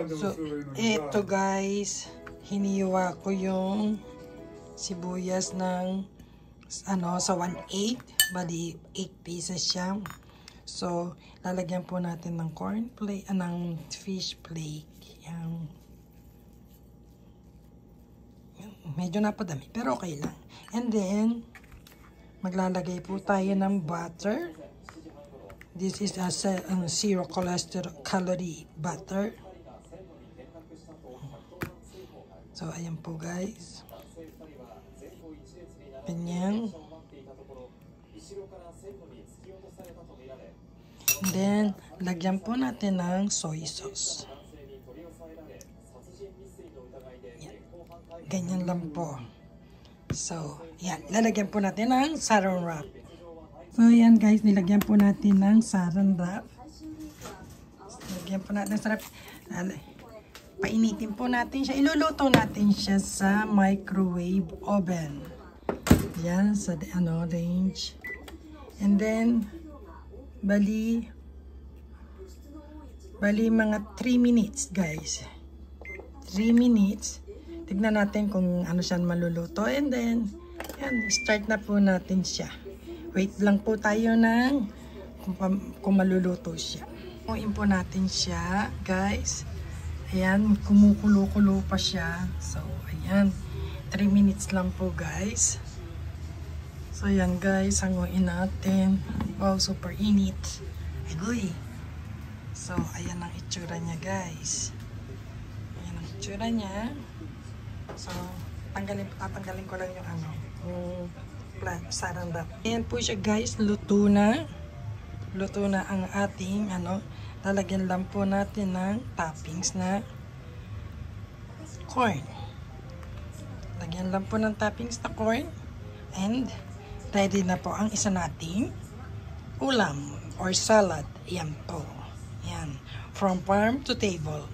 So, eto guys, hiniwa ko yung sibuyas ng sa 1/8, bali 8 pieces siya. So, lalagyan po natin ng corn flake, ng fish flake. Yan. Medyo napadami, pero okay lang. And then, maglalagay po tayo ng butter. This is a zero calorie butter. So, ayan po guys. Ganyan. And then, lagyan po natin ng soy sauce. Yan. Ganyan lang po. So, yan. Lalagyan po natin ng saran wrap. So, yan guys. Nilagyan po natin ng saran wrap. Lagyan po natin ng sarap. Painitin po natin siya. Iluluto natin siya sa microwave oven. Yan. Sa range. And then, bali mga 3 minutes guys. 3 minutes. Tignan natin kung ano siya maluluto. And then, yan, start na po natin siya. Wait lang po tayo ng kung maluluto siya. Kunin po natin siya, guys. Ayan, kumukulo-kulo pa siya. So, ayan. 3 minutes lang po, guys. So, ayan, guys. Hanguin natin. Wow, super init. Agoy. So, ayan ang itsura niya, guys. Ayan ang itsura niya. So, tatanggalin ko lang yung saran wrap. Ayan po siya guys, luto na. Luto na ang ating lalagyan lang po natin ng toppings na corn. Lagyan lang po ng toppings na corn. And, ready na po ang isa nating ulam or salad. Ayan po. Ayan. From farm to table.